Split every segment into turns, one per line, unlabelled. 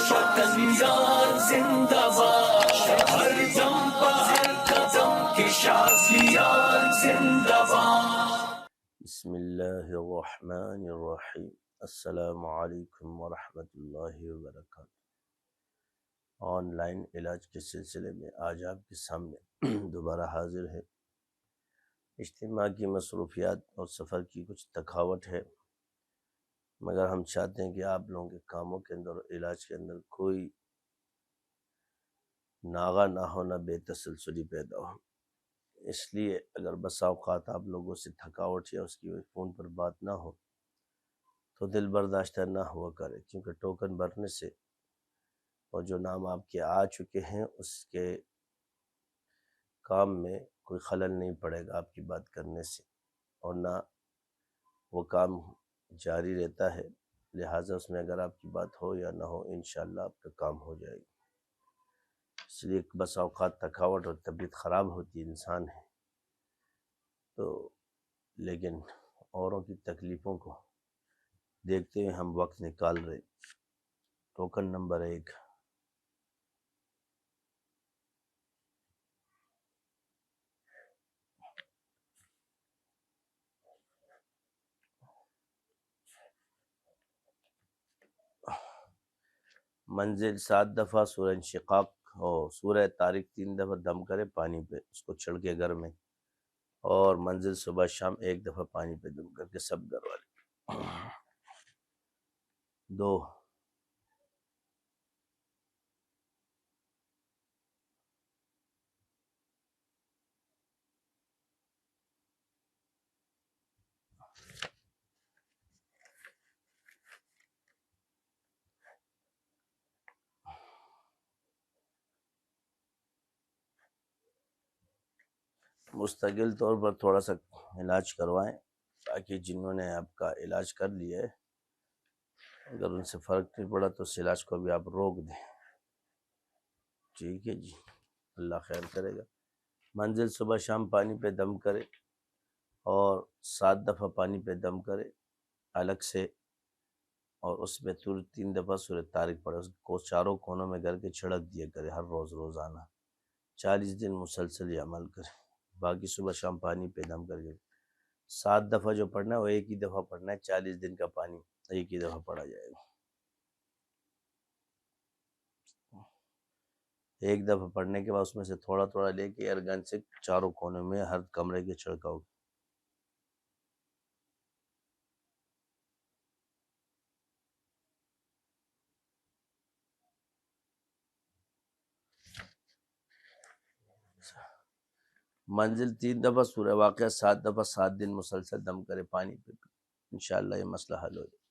شکنیار زندہ باد، ہر دم پر ہر قدم کی شازیار زندہ باد۔ بسم اللہ الرحمن الرحیم۔ السلام علیکم ورحمۃ اللہ وبرکاتہ۔ آن لائن علاج کے سلسلے میں آج آپ کے سامنے دوبارہ حاضر ہے۔ اجتماع کی مصروفیات اور سفر کی کچھ تھکاوٹ ہے، مگر ہم چاہتے ہیں کہ آپ لوگوں کے کاموں کے اندر اور علاج کے اندر کوئی ناغہ نہ ہو، نہ بے تسلسلی پیدا ہو۔ اس لیے اگر بسا اوقات آپ لوگوں سے تھکاوٹ یا اس کی فون پر بات نہ ہو تو دل برداشتہ نہ ہوا کرے، کیونکہ ٹوکن بھرنے سے اور جو نام آپ کے آ چکے ہیں اس کے کام میں کوئی خلل نہیں پڑے گا آپ کی بات کرنے سے، اور نہ وہ کام جاری رہتا ہے، لہٰذا اس میں اگر آپ کی بات ہو یا نہ ہو انشاءاللہ آپ کا کام ہو جائے گا۔ اس لیے بس اوقات تھکاوٹ اور طبیعت خراب ہوتی انسان ہے تو، لیکن اوروں کی تکلیفوں کو دیکھتے ہوئے ہم وقت نکال رہے۔ ٹوکن نمبر 1، منزل 7 دفعہ سورہ انشقاق اور سورہ طارق 3 دفعہ دم کرے پانی پہ، اس کو چھڑکے گھر میں، اور منزل صبح شام 1 دفعہ پانی پہ دم کر کے سب گھر والے۔ 2، مستقل طور پر تھوڑا سا علاج کروائیں تاکہ جنہوں نے آپ کا علاج کر لیا ہے اگر ان سے فرق نہیں پڑا تو اس علاج کو بھی آپ روک دیں، ٹھیک ہے جی، اللہ خیر کرے گا۔ منزل صبح شام پانی پہ دم کرے اور 7 دفعہ پانی پہ دم کرے الگ سے، اور اس میں 3 دفعہ سورہ طارق پڑھے، اس کو چاروں کونوں میں گھر کے چھڑک دیا کرے ہر روز روزانہ، 40 دن مسلسل یہ عمل کرے۔ باقی صبح شام پانی پہ دم کر کے 7 دفعہ جو پڑھنا ہے وہ ایک ہی دفعہ پڑھنا ہے، 40 دن کا پانی ایک ہی دفعہ پڑھا جائے گا۔ ایک دفعہ پڑھنے کے بعد اس میں سے تھوڑا تھوڑا لے کے ارگن سے چاروں کونوں میں ہر کمرے کے چھڑکاؤ۔ منزل 3 دفعہ سورہ واقعہ 7 دفعہ 7 دن مسلسل دم کرے پانی پہ، انشاءاللہ یہ مسئلہ حل ہو جائے۔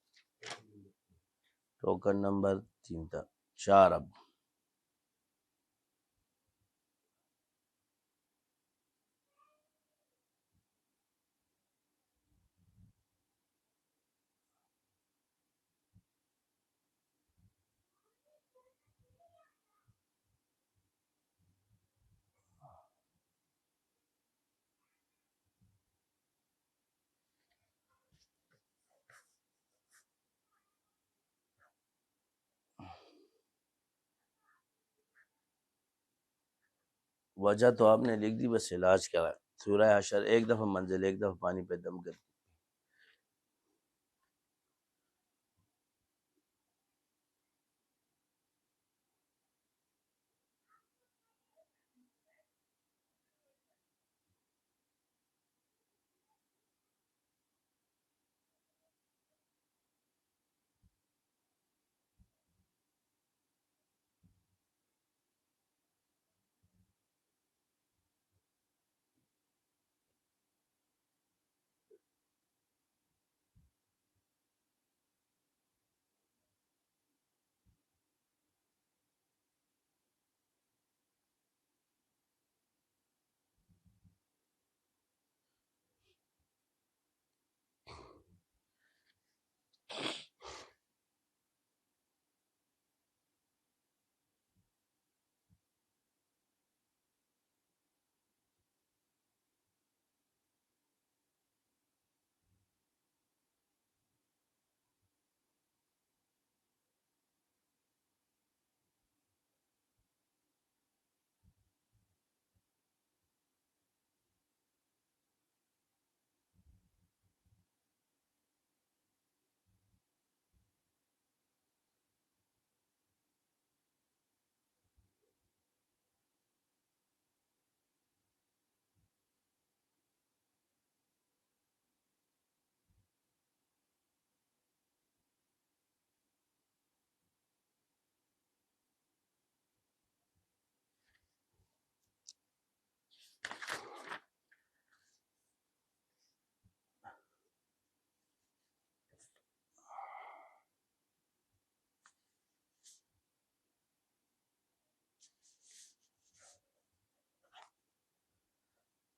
ٹوکن نمبر 4 اب وجہ تو آپ نے لکھ دی، بس علاج کرا۔ سورہ حشر 1 دفعہ منزل 1 دفعہ پانی پہ دم کر۔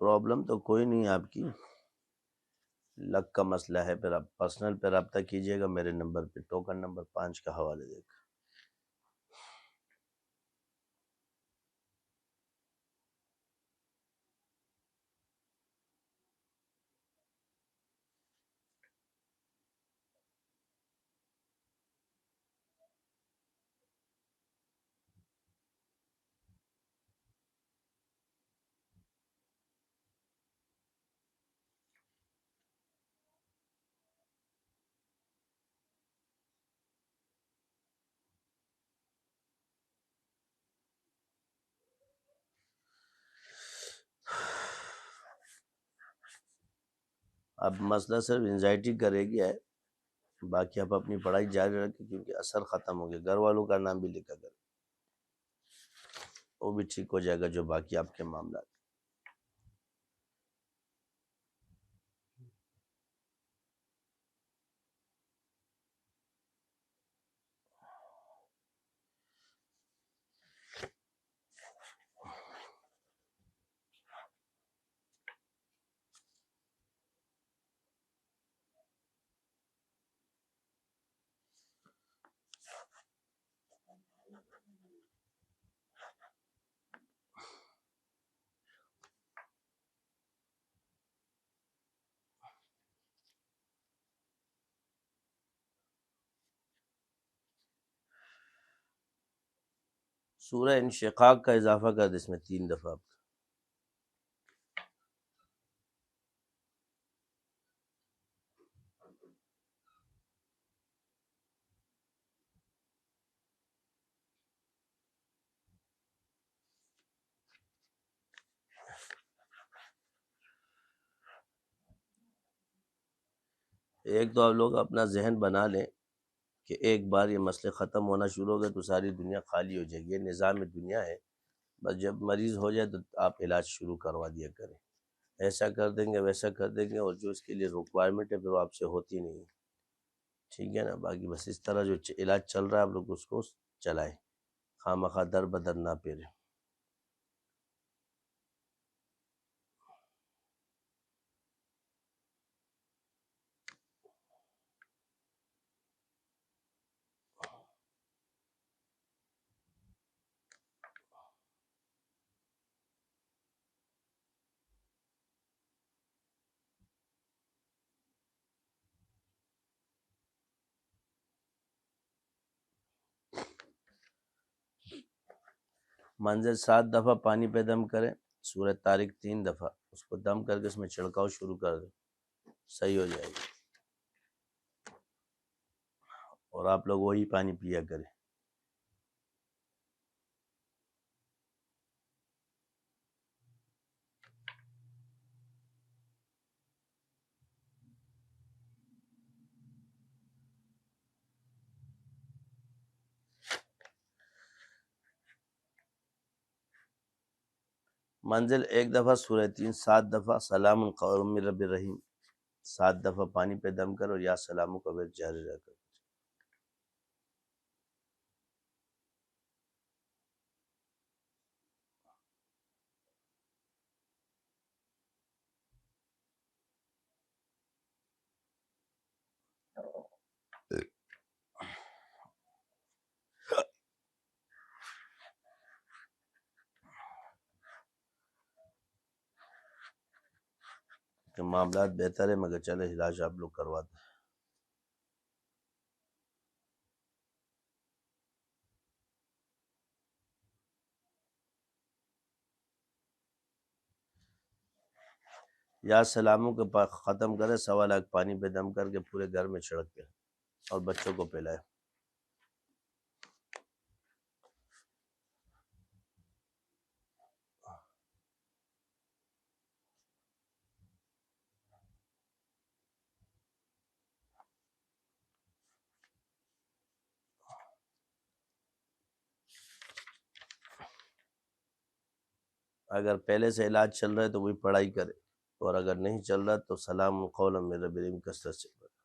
پرابلم تو کوئی نہیں ہے آپ کی، لک کا مسئلہ ہے، پھر آپ پرسنل پہ رابطہ کیجیے گا میرے نمبر پہ، ٹوکن نمبر 5 کا حوالے دے کر۔ اب مسئلہ صرف انزائٹی کا رہ گیا ہے، باقی آپ اپنی پڑھائی جاری رکھیں، کیونکہ اثر ختم ہو گیا۔ گھر والوں کا نام بھی لکھا کریں، وہ بھی ٹھیک ہو جائے گا جو باقی آپ کے معاملات۔ سورہ انشقاق کا اضافہ کر دیں اس میں 3 دفعہ۔ ایک تو آپ لوگ اپنا ذہن بنا لیں کہ ایک بار یہ مسئلے ختم ہونا شروع ہو گئے تو ساری دنیا خالی ہو جائے گی، یہ نظام دنیا ہے، بس جب مریض ہو جائے تو آپ علاج شروع کروا دیا کریں، ایسا کر دیں گے ویسا کر دیں گے، اور جو اس کے لیے ریکوائرمنٹ ہے پھر وہ آپ سے ہوتی نہیں، ٹھیک ہے نا؟ باقی بس اس طرح جو علاج چل رہا ہے آپ لوگ اس کو چلائیں، خواہ مخواہ در بدر نہ پھریں۔ منزل 7 دفعہ پانی پہ دم کریں، سورہ طارق 3 دفعہ، اس کو دم کر کے اس میں چھڑکاؤ شروع کر دیں، صحیح ہو جائے گی، اور آپ لوگ وہی پانی پیا کریں۔ منزل 1 دفعہ سورہ 3، 7 دفعہ سلام قول من رب الرحیم، 7 دفعہ پانی پہ دم کرو اور یا سلاموں کا ورد جاری رکھو۔ کہ معاملات بہتر ہے مگر چلے علاج آپ لوگ کروا دیں۔ یا سلاموں کے پاس ختم کرے، 1.25 پانی پہ دم کر کے پورے گھر میں چھڑک کے اور بچوں کو پلائے۔ اگر پہلے سے علاج چل رہا ہے تو وہی پڑھائی کرے، اور اگر نہیں چل رہا تو سلام قولا من رب الرحیم کثرت سے پڑھے۔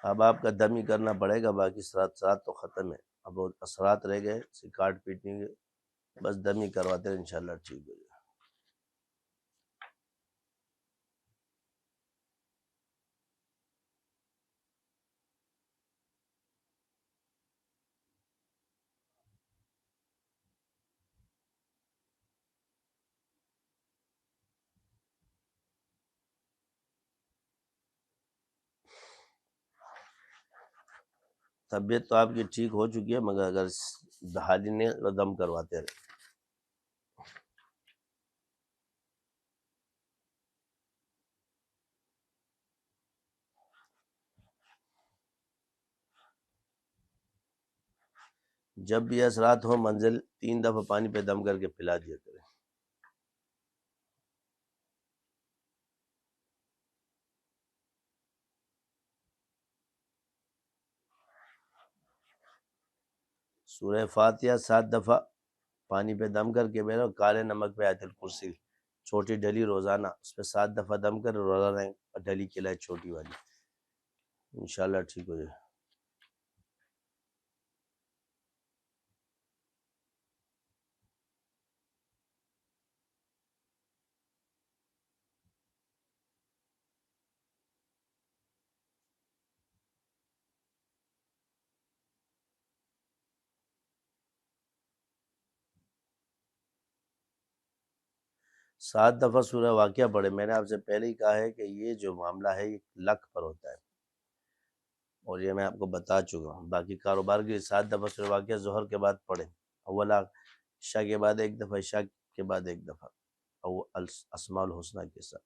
اب آپ کا دم ہی کرنا پڑے گا، باقی سرات تو ختم ہے، اب وہ اثرات رہ گئے، کاٹ پیٹیں گے، بس دم ہی کرواتے ہیں، انشاءاللہ ٹھیک ہو جائے۔ طبیعت تو آپ کی ٹھیک ہو چکی ہے، مگر اگر بحالی نہیں تو دم کرواتے رہے۔ جب بھی اثرات ہو منزل 3 دفعہ پانی پہ دم کر کے پلا دیا کریں۔ سورہ فاتحہ 7 دفعہ پانی پہ دم کر کے میرا کالے نمک پہ آیت الکرسی چھوٹی ڈلی روزانہ اس پہ 7 دفعہ دم کر روزانہ ڈلی کھلائے چھوٹی والی، انشاءاللہ ٹھیک ہو جائے۔ سات دفعہ سورہ واقعہ پڑھے، میں نے آپ سے پہلے ہی کہا ہے کہ یہ جو معاملہ ہے یہ لک پر ہوتا ہے، اور یہ میں آپ کو بتا چکا ہوں۔ باقی کاروبار کے 7 دفعہ سورہ واقعہ ظہر کے بعد پڑھیں، اولا عشاء کے بعد 1 دفعہ، عشاء کے بعد 1 دفعہ، اور اسماء الحسنہ کے ساتھ۔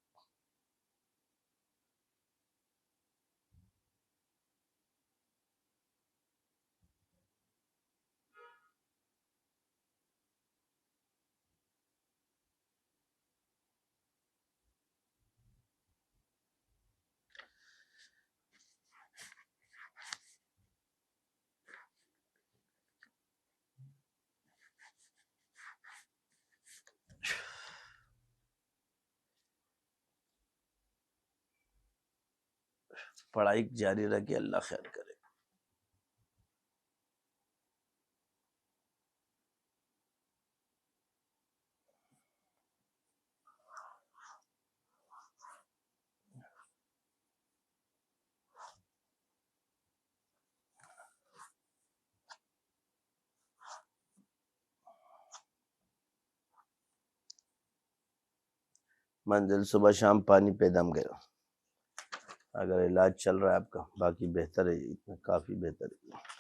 پڑھائی جاری رکھے، اللہ خیر کرے۔ منزل صبح شام پانی پہ دم گئے، اگر علاج چل رہا ہے آپ کا، باقی بہتر ہے، اتنا کافی بہتر ہے۔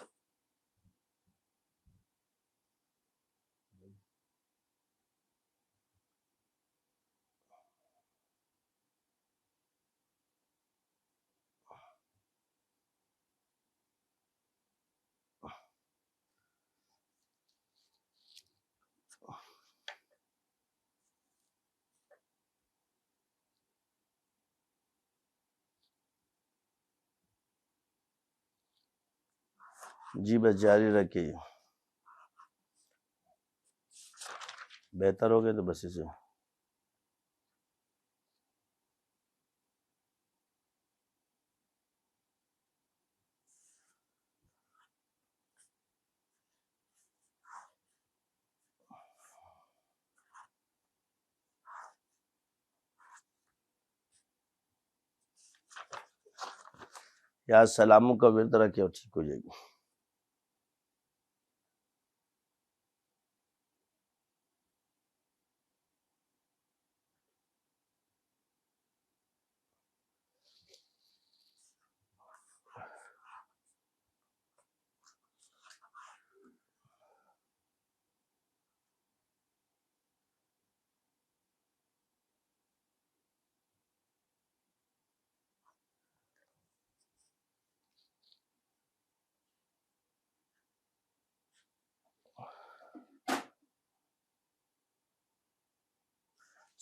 جی بس جاری رکھیے، بہتر ہو گئے تو بس اسے یا سلاموں کا ورد رکھے اور ٹھیک ہو جائے گی۔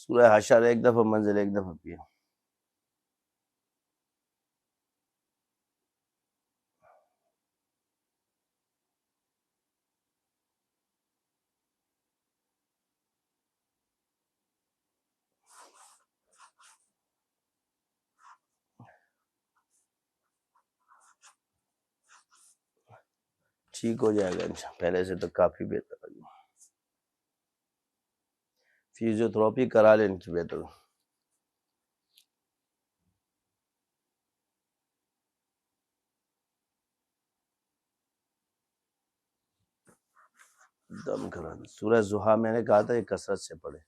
سورہ حشر 1 دفعہ، منزل 1 دفعہ پیا۔ ٹھیک ہو جائے گا انشاءاللہ، پہلے سے تو کافی بہتر ہے۔ فزیوتھراپی کرا لیں ان کی بہتر۔ دم کرا دیں۔ سورہ ضحیٰ میں نے کہا تھا یہ کثرت سے پڑھے۔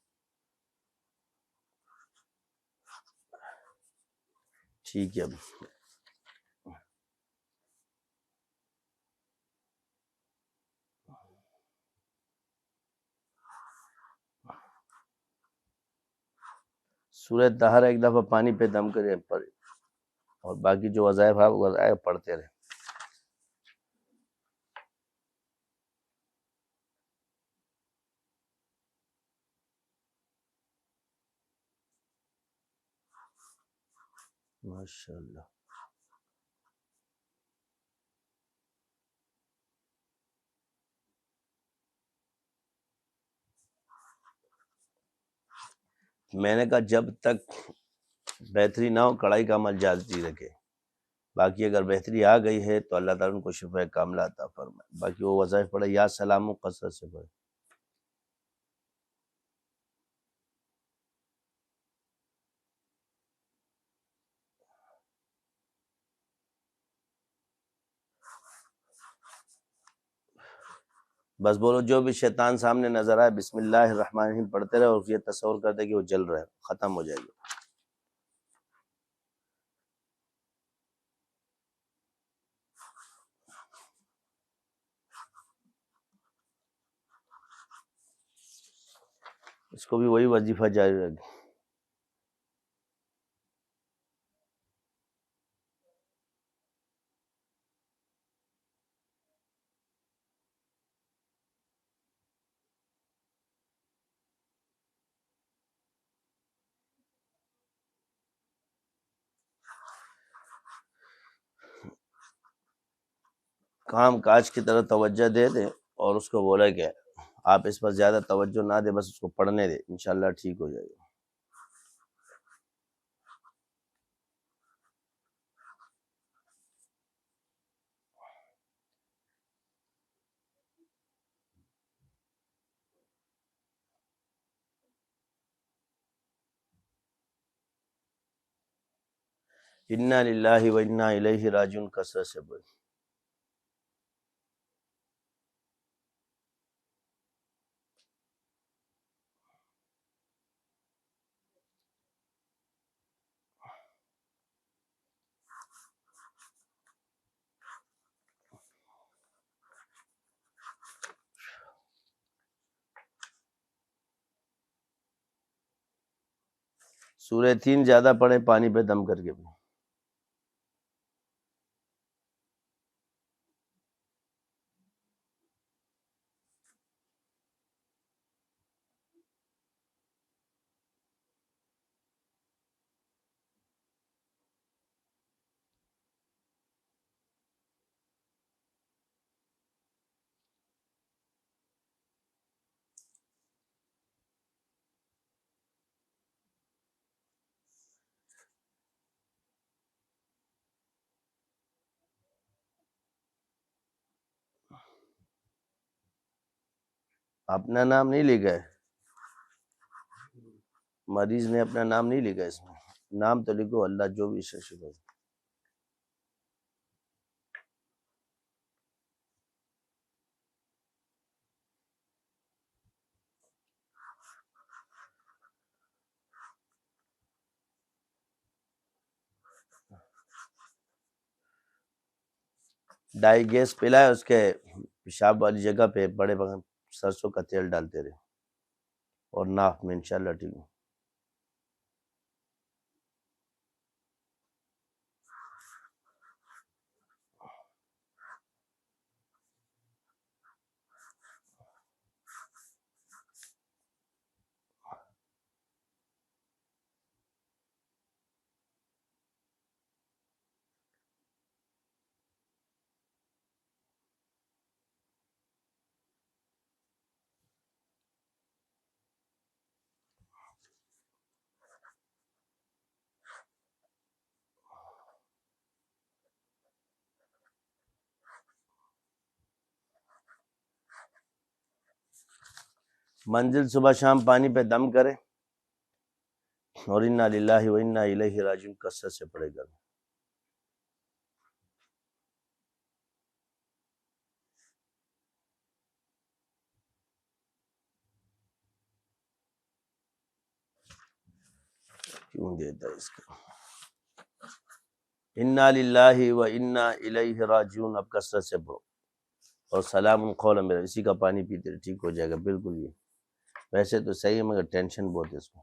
ٹھیک ہے۔ سورہ دہر ایک دفعہ پانی پہ دم کرے پڑھے، اور باقی جو وظائف ہے وہ وظائف پڑھتے رہے۔ ماشاءاللہ۔ میں نے کہا جب تک بہتری نہ ہو کڑھائی کا عمل جاری رکھے، باقی اگر بہتری آ گئی ہے تو اللہ تعالیٰ ان کو شفا کاملہ عطا فرمائے۔ باقی وہ وظائف پڑھے، یا سلام و کثرت سے پڑھے۔ بس بولو جو بھی شیطان سامنے نظر آئے بسم اللہ الرحمن الرحیم پڑھتے رہے، اور یہ تصور کرتے کہ وہ جل رہا ہے، ختم ہو جائے گا۔ اس کو بھی وہی وظیفہ جاری رکھے۔ کام کاج کی طرف توجہ دے دیں، اور اس کو بولا کہ آپ اس پر زیادہ توجہ نہ دیں، بس اس کو پڑھنے دیں، انشاءاللہ ٹھیک ہو جائے گا۔ انا للہ و انا الیہ راجعون کثرت سے پڑھیں۔ سورہ تین زیادہ پڑھیں، پانی پہ دم کر کے بھی۔ اپنا نام نہیں لکھا ہے، مریض نے اپنا نام نہیں لکھا ہے اس میں، نام تو لکھو اللہ جو بھی شفا۔ ڈائی گیس پلائے، اس کے پیشاب والی جگہ پہ بڑے بڑے سرسوں کا تیل ڈالتے رہے، اور ناف میں انشاءاللہ ٹھیک ہو۔ منزل صبح شام پانی پہ دم کرے اور انا للہ و انا الیہ راجعون کثرت سے پڑھے گا. کیوں دیتا ہے اس کا؟ انا للہ و انا الیہ راجعون اب کثرت سے پڑھو. اور سلام قولا میرا اسی کا پانی پیتے رہے، ٹھیک ہو جائے گا بالکل. یہ ویسے تو صحیح ہے مگر ٹینشن بہت ہے اس کو.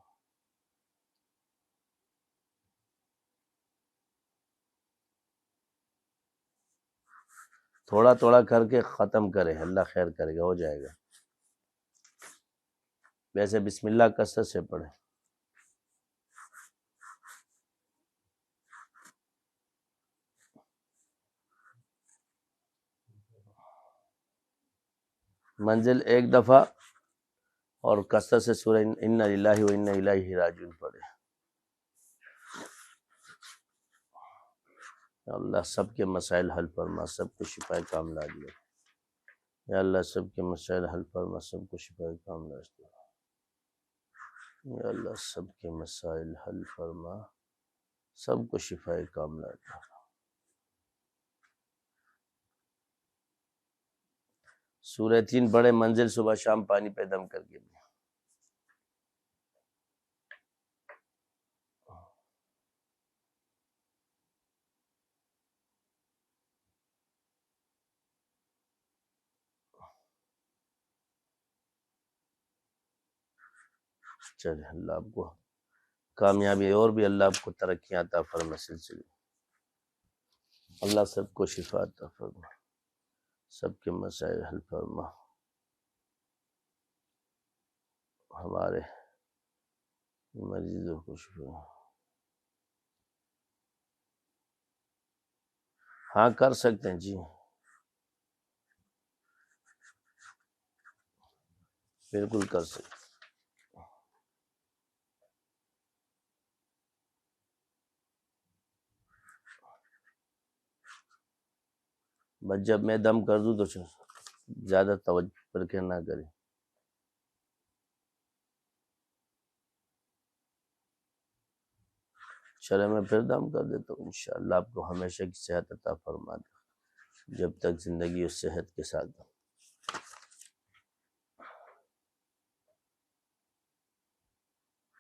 تھوڑا تھوڑا کر کے ختم کرے، اللہ خیر کرے گا، ہو جائے گا. ویسے بسم اللہ کثرت سے پڑھے. منزل ایک دفعہ اور کثرت سے سورہ انا للہ و انا الیہ راجعون پڑھے. اللہ سب کے مسائل حل فرما، سب کو شفا کاملہ دے. یا اللہ سب کے مسائل حل فرما، سب کو شفا کاملہ دے. یا اللہ سب کے مسائل حل فرما، سب کو شفا کاملہ دے. سورہ 3 پڑھے منزل صبح شام پانی پہ دم کر کے. چلے اللہ آپ کو کامیابی اور بھی اللہ آپ کو ترقی عطا فرما سلسلے. اللہ سب کو شفا عطا فرما، سب کے مسائل حل فرما. ہمارے مریضوں کو شفا. ہاں کر سکتے ہیں جی، بالکل کر سکتے. بس جب میں دم کر دوں تو زیادہ توجہ کر کے نہ کریں. چلے میں پھر دم کر دیتا ہوں. انشاءاللہ آپ کو ہمیشہ کی صحت عطا فرما دے جب تک زندگی اس صحت کے ساتھ.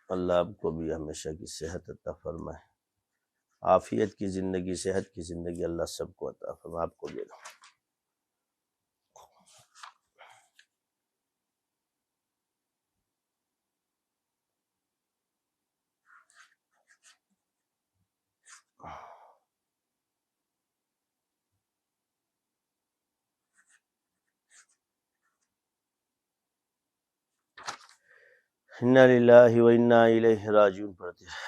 اللہ آپ کو بھی ہمیشہ کی صحت عطا فرمائے، عافیت کی زندگی، صحت کی زندگی اللہ سب کو عطا فرمائے. آپ کو بھی. انا للہ و انا الیہ راجعون پڑھتے ہیں.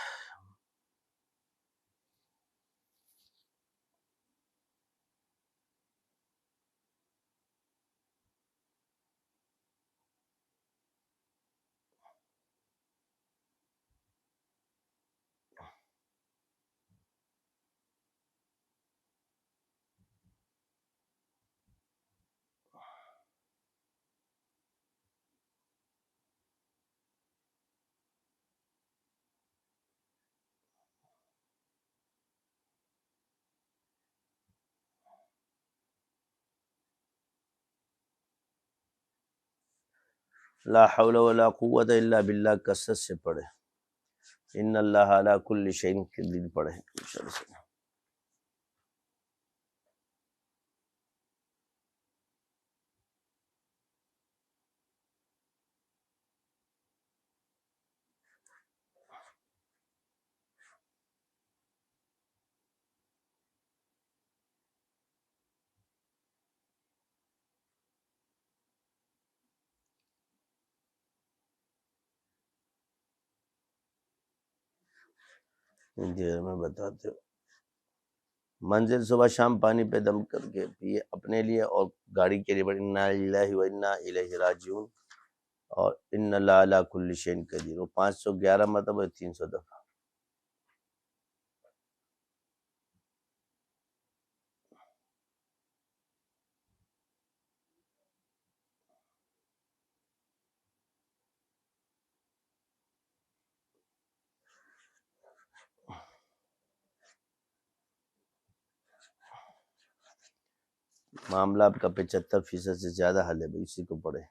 لا حول ولا قوت الا باللہ کثرت سے پڑھے. ان اللہ علی کل شیء قدیر پڑھے. دیر میں بتاتے ہو. منزل صبح شام پانی پہ دم کر کے پیے اپنے لیے اور گاڑی کے لیے پڑھے انا للہ و انا الیہ راجعون اور ان اللہ علی کل شیء قدیر. وہ 511 مرتبہ 300 دفعہ. معاملہ آپ کا 75% سے زیادہ حل ہے بھائی، اسی کو پڑھے۔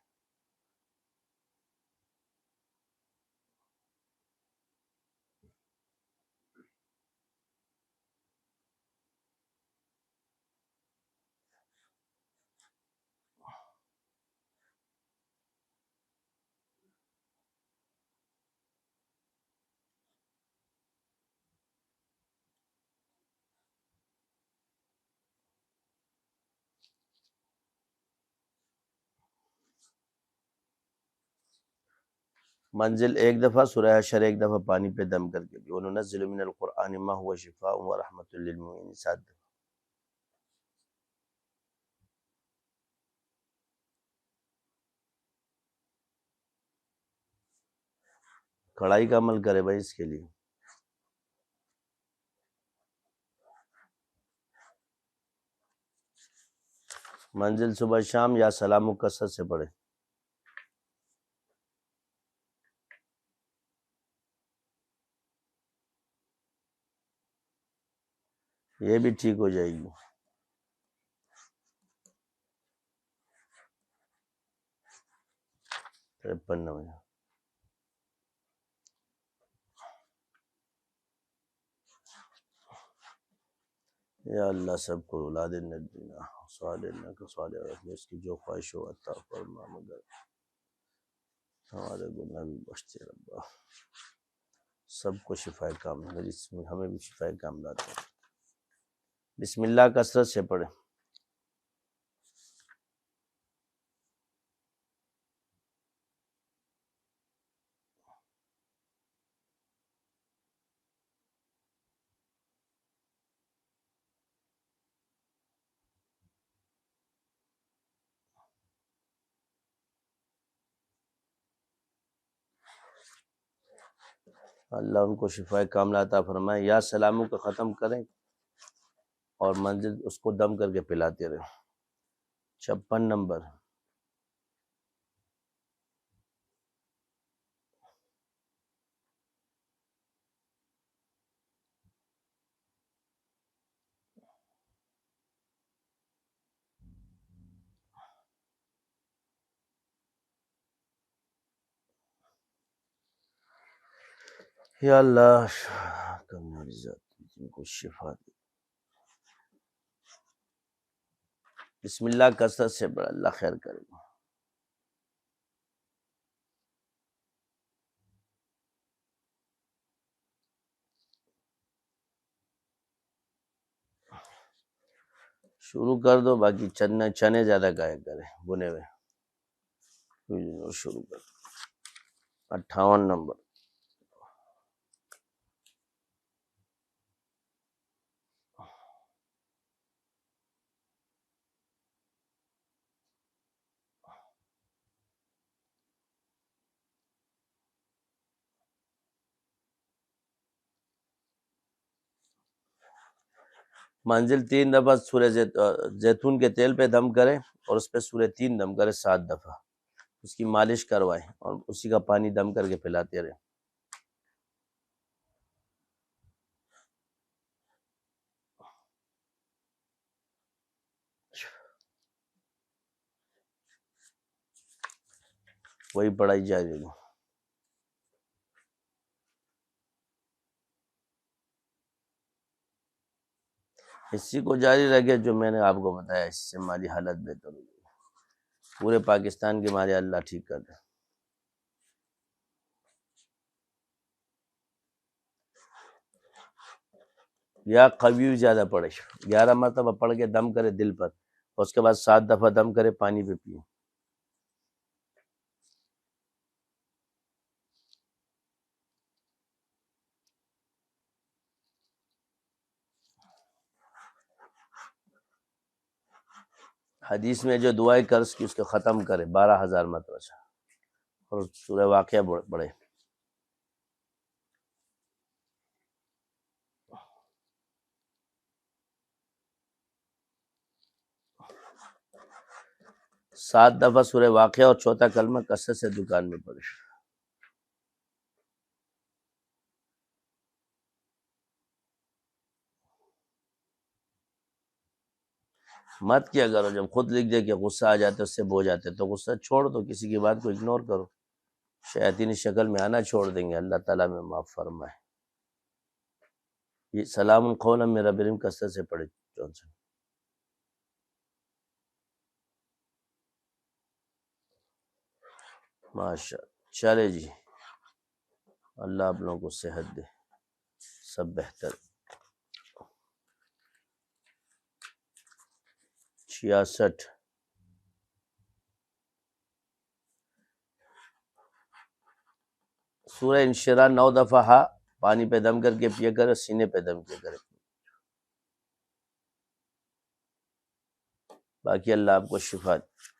منزل ایک دفعہ، سورہ حشر ایک دفعہ پانی پہ دم کر کے بھی، وَنُنَزِّلُ مِنَ الْقُرْآنِ مَا هُوَ شِفَاءٌ وَرَحْمَةٌ لِّلْمُؤْمِنِينَ 7 دفعہ۔ کڑھائی کا عمل کرے بھائی اس کے لیے۔ منزل صبح شام یا سلام و کثرت سے پڑھے۔ یہ بھی ٹھیک ہو جائے گی۔ 53 نمبر۔ یا اللہ سب کو اولاد نبینا صالح کا صالح رکھنے، اس کی جو خواہش ہو عطا فرما، مگر ہمارے گناہ بھی بخشتے ربا، سب کو شفا کاملہ، ہمیں بھی شفا کاملہ دے۔ بسم اللہ کثرت سے پڑھے۔ اللہ ان کو شفا کاملہ عطا فرمائے۔ یا سلاموں کا ختم کریں اور منزل اس کو دم کر کے پلاتے رہیں۔ 56 نمبر۔ یا اللہ کمزور ذات جن کو شفا دے۔ بسم اللہ کثرت سے پڑھ، اللہ خیر کرے گا۔ شروع کر دو، باقی چنے زیادہ کھایا کرے بنے ہوئے۔ شروع کر دو۔ 58 نمبر۔ منزل 3 دفعہ سورہ زیتون کے تیل پہ دم کرے اور اس پہ سورہ 3 دم کرے 7 دفعہ، اس کی مالش کروائے اور اسی کا پانی دم کر کے پلاتے رہے۔ وہی پڑھائی جاری رہے گی۔ اسی کو جاری رکھے جو میں نے آپ کو بتایا، اس سے مالی حالت بہتر ہوگی، پورے پاکستان کے مالے اللہ ٹھیک کر دے۔ یا قوی زیادہ پڑھے، 11 مرتبہ پڑھ کے دم کرے دل پر، اور اس کے بعد 7 دفعہ دم کرے پانی پہ پیے۔ حدیث میں جو دعائے قرض کی اس کو ختم کرے 12,000 مرتبہ سے، اور سورہ واقعہ پڑھے۔ سات دفعہ سورہ واقعہ اور چوتھا کلمہ کثرت سے دکان میں پڑھے۔ مت کیا کرو، جب خود لکھ دے کہ غصہ آ جاتے اس سے بو جاتے تو غصہ چھوڑ دو، کسی کی بات کو اگنور کرو، شیاطینی شکل میں آنا چھوڑ دیں گے، اللہ تعالیٰ میں معاف فرمائے۔ یہ سلام قولا من رب الرحیم کثرت سے پڑھے جون سے۔ ماشاء چلے جی، اللہ آپ لوگوں کو صحت دے، سب بہتر۔ 66 سورہ انشراح 9 دفعہ ہا، پانی پہ دم کر کے پیا کرے، سینے پہ دم کیا کرے، باقی اللہ آپ کو شفا دے۔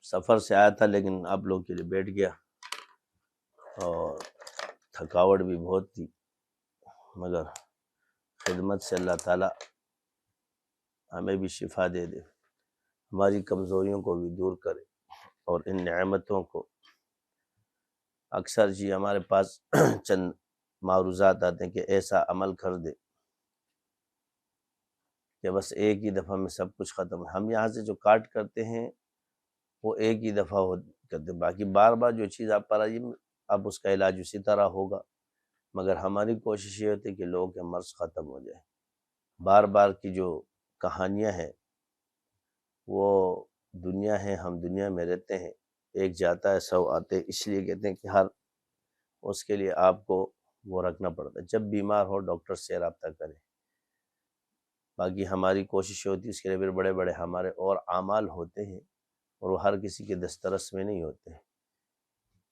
سفر سے آیا تھا لیکن آپ لوگ کے لیے بیٹھ گیا، اور تھکاوٹ بھی بہت تھی، مگر خدمت سے اللہ تعالیٰ ہمیں بھی شفا دے دے، ہماری کمزوریوں کو بھی دور کرے، اور ان نعمتوں کو اکثر جی ہمارے پاس چند معروضات آتے ہیں کہ ایسا عمل کر دے کہ بس ایک ہی دفعہ میں سب کچھ ختم ہے۔ ہم یہاں سے جو کاٹ کرتے ہیں وہ ایک ہی دفعہ کرتے، باقی بار بار جو چیز آپ پر آئی اب اس کا علاج اسی طرح ہوگا، مگر ہماری کوشش یہ ہوتی ہے کہ لوگوں کے مرض ختم ہو جائے۔ بار بار کی جو کہانیاں ہیں وہ دنیا ہے، ہم دنیا میں رہتے ہیں، ایک جاتا ہے 100 آتے، اس لیے کہتے ہیں کہ ہر اس کے لیے آپ کو وہ رکھنا پڑتا ہے، جب بیمار ہو ڈاکٹر سے رابطہ کریں۔ باقی ہماری کوشش ہوتی ہے، اس کے لیے پھر بڑے بڑے ہمارے اور اعمال ہوتے ہیں، اور وہ ہر کسی کے دسترس میں نہیں ہوتے ہیں،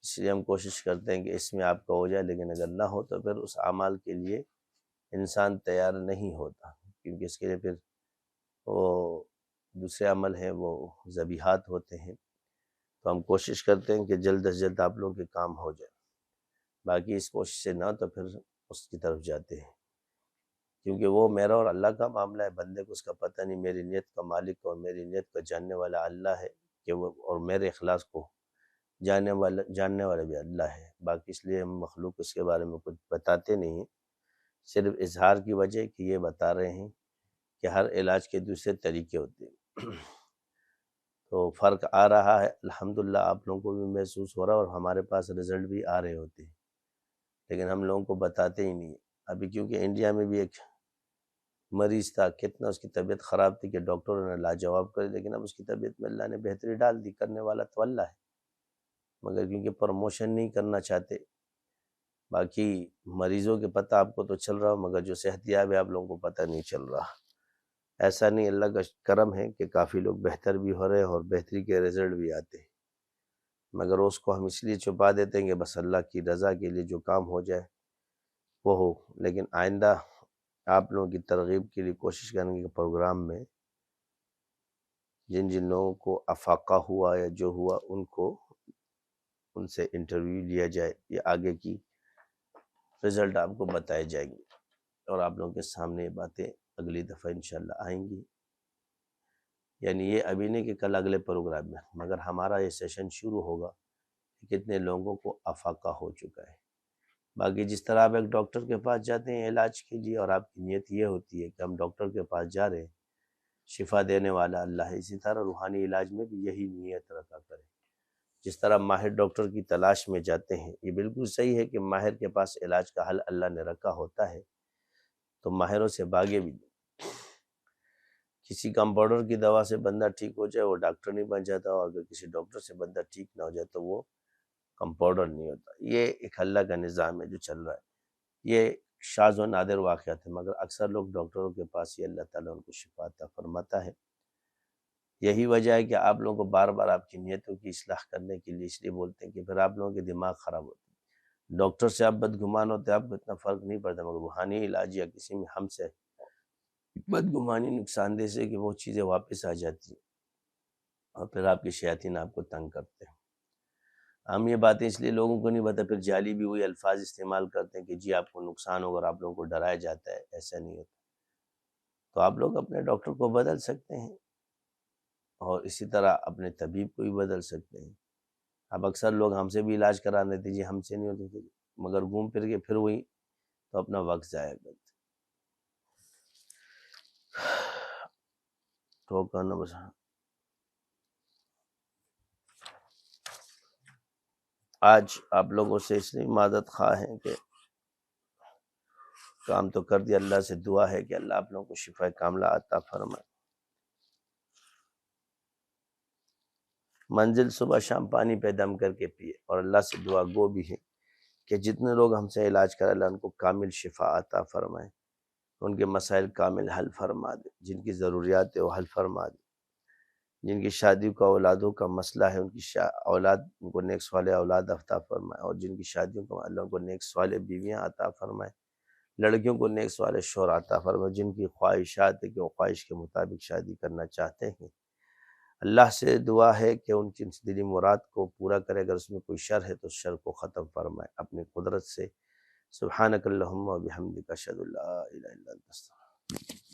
اس لیے ہم کوشش کرتے ہیں کہ اس میں آپ کا ہو جائے، لیکن اگر نہ ہو تو پھر اس اعمال کے لیے انسان تیار نہیں ہوتا، کیونکہ اس کے لیے پھر وہ دوسرے عمل ہیں، وہ ذبیحات ہوتے ہیں، تو ہم کوشش کرتے ہیں کہ جلد از جلد آپ لوگوں کے کام ہو جائے، باقی اس کوشش سے نہ تو پھر اس کی طرف جاتے ہیں، کیونکہ وہ میرا اور اللہ کا معاملہ ہے، بندے کو اس کا پتہ نہیں، میری نیت کا مالک اور میری نیت کا جاننے والا اللہ ہے کہ وہ، اور میرے اخلاص کو جاننے والا بھی اللہ ہے، باقی اس لیے ہم مخلوق اس کے بارے میں کچھ بتاتے نہیں ہیں، صرف اظہار کی وجہ کہ یہ بتا رہے ہیں کہ ہر علاج کے دوسرے طریقے ہوتے ہیں، تو فرق آ رہا ہے الحمدللہ، آپ لوگوں کو بھی محسوس ہو رہا ہے، اور ہمارے پاس رزلٹ بھی آ رہے ہوتے ہیں، لیکن ہم لوگوں کو بتاتے ہی نہیں۔ ابھی کیونکہ انڈیا میں بھی ایک مریض تھا، کتنا اس کی طبیعت خراب تھی کہ ڈاکٹروں نے لاجواب کری، لیکن اب اس کی طبیعت میں اللہ نے بہتری ڈال دی، کرنے والا تو اللہ ہے، مگر کیونکہ پروموشن نہیں کرنا چاہتے، باقی مریضوں کے پتہ آپ کو تو چل رہا ہو، مگر جو صحت یاب ہے آپ لوگوں کو پتہ نہیں چل رہا۔ ایسا نہیں، اللہ کا کرم ہے کہ کافی لوگ بہتر بھی ہو رہے ہیں اور بہتری کے رزلٹ بھی آتے ہیں، مگر اس کو ہم اس لیے چھپا دیتے ہیں کہ بس اللہ کی رضا کے لیے جو کام ہو جائے وہ ہو، لیکن آئندہ آپ لوگوں کی ترغیب کے لیے کوشش کریں گے کہ پروگرام میں جن جن لوگوں کو افاقہ ہوا یا جو ہوا ان سے انٹرویو لیا جائے، یا آگے کی رزلٹ آپ کو بتائے جائیں گے، اور آپ لوگوں کے سامنے یہ باتیں اگلی دفعہ انشاءاللہ آئیں گی، یعنی یہ ابھی نہیں کہ کل اگلے پروگرام میں، مگر ہمارا یہ سیشن شروع ہوگا کہ کتنے لوگوں کو افاقہ ہو چکا ہے۔ باقی جس طرح آپ ایک ڈاکٹر کے پاس جاتے ہیں علاج کے لیے، اور آپ کی نیت یہ ہوتی ہے کہ ہم ڈاکٹر کے پاس جا رہے ہیں، شفا دینے والا اللہ ہے، اسی طرح روحانی علاج میں بھی یہی نیت رکھا کریں۔ جس طرح ماہر ڈاکٹر کی تلاش میں جاتے ہیں، یہ بالکل صحیح ہے کہ ماہر کے پاس علاج کا حل اللہ نے رکھا ہوتا ہے، تو ماہروں سے باغے بھی۔ کسی کمپاؤنڈر کی دوا سے بندہ ٹھیک ہو جائے وہ ڈاکٹر نہیں بن جاتا، اور اگر کسی ڈاکٹر سے بندہ ٹھیک نہ ہو جائے تو وہ کمپاؤنڈر نہیں ہوتا۔ یہ ایک اللہ کا نظام ہے جو چل رہا ہے، یہ شاذ و نادر واقعات ہیں، مگر اکثر لوگ ڈاکٹروں کے پاس ہی اللہ تعالیٰ ان کو شفا عطا فرماتا ہے۔ یہی وجہ ہے کہ آپ لوگوں کو بار بار آپ کی نیتوں کی اصلاح کرنے کے لیے اس لیے بولتے ہیں کہ پھر آپ لوگوں کے دماغ خراب ہوتے ہیں۔ ڈاکٹر سے آپ بدگمان ہوتے ہیں، آپ کو اتنا فرق نہیں پڑتا، مگر روحانی علاج یا کسی میں ہم سے بدگمانی نقصان دہ سے کہ وہ چیزیں واپس آ جاتی ہیں، اور پھر آپ کے شیاطین آپ کو تنگ کرتے ہیں۔ ہم یہ باتیں اس لیے لوگوں کو نہیں بتا، پھر جعلی بھی ہوئی الفاظ استعمال کرتے ہیں کہ جی آپ کو نقصان ہوگا، اور آپ لوگوں کو ڈرایا جاتا ہے، ایسا نہیں ہوتا۔ تو آپ لوگ اپنے ڈاکٹر کو بدل سکتے ہیں، اور اسی طرح اپنے طبیب کو بھی بدل سکتے ہیں۔ اب اکثر لوگ ہم سے بھی علاج کرانے دیتے جی ہم سے نہیں ہوتے، مگر گھوم پھر کے پھر وہی، تو اپنا وقت ضائع کرتے۔ تو کرنا بس آج آپ لوگوں سے اس لیے معذرت خواہ ہیں کہ کام تو کر دیا، اللہ سے دعا ہے کہ اللہ آپ لوگوں کو شفا کاملہ عطا فرمائے۔ منزل صبح شام پانی پہ دم کر کے پیے، اور اللہ سے دعا گو بھی ہے کہ جتنے لوگ ہم سے علاج کرا اللہ ان کو کامل شفا عطا فرمائے، ان کے مسائل کامل حل فرما دے، جن کی ضروریات ہے وہ حل فرما دے، جن کی شادی کا اولادوں کا مسئلہ ہے ان کی اولاد، ان کو نیک صالح اولاد عطا فرمائے، اور جن کی شادیوں کا اللہ ان کو نیک صالح بیویاں عطا فرمائے، لڑکیوں کو نیک صالح شوہر عطا فرمائے، جن کی خواہشات ہے کہ وہ خواہش کے مطابق شادی کرنا چاہتے ہیں، اللہ سے دعا ہے کہ ان کی دلی مراد کو پورا کرے، اگر اس میں کوئی شر ہے تو شر کو ختم فرمائے اپنی قدرت سے۔ سبحانک اللہم و بحمدک اشہد ان لا الہ الا انت استغفرک۔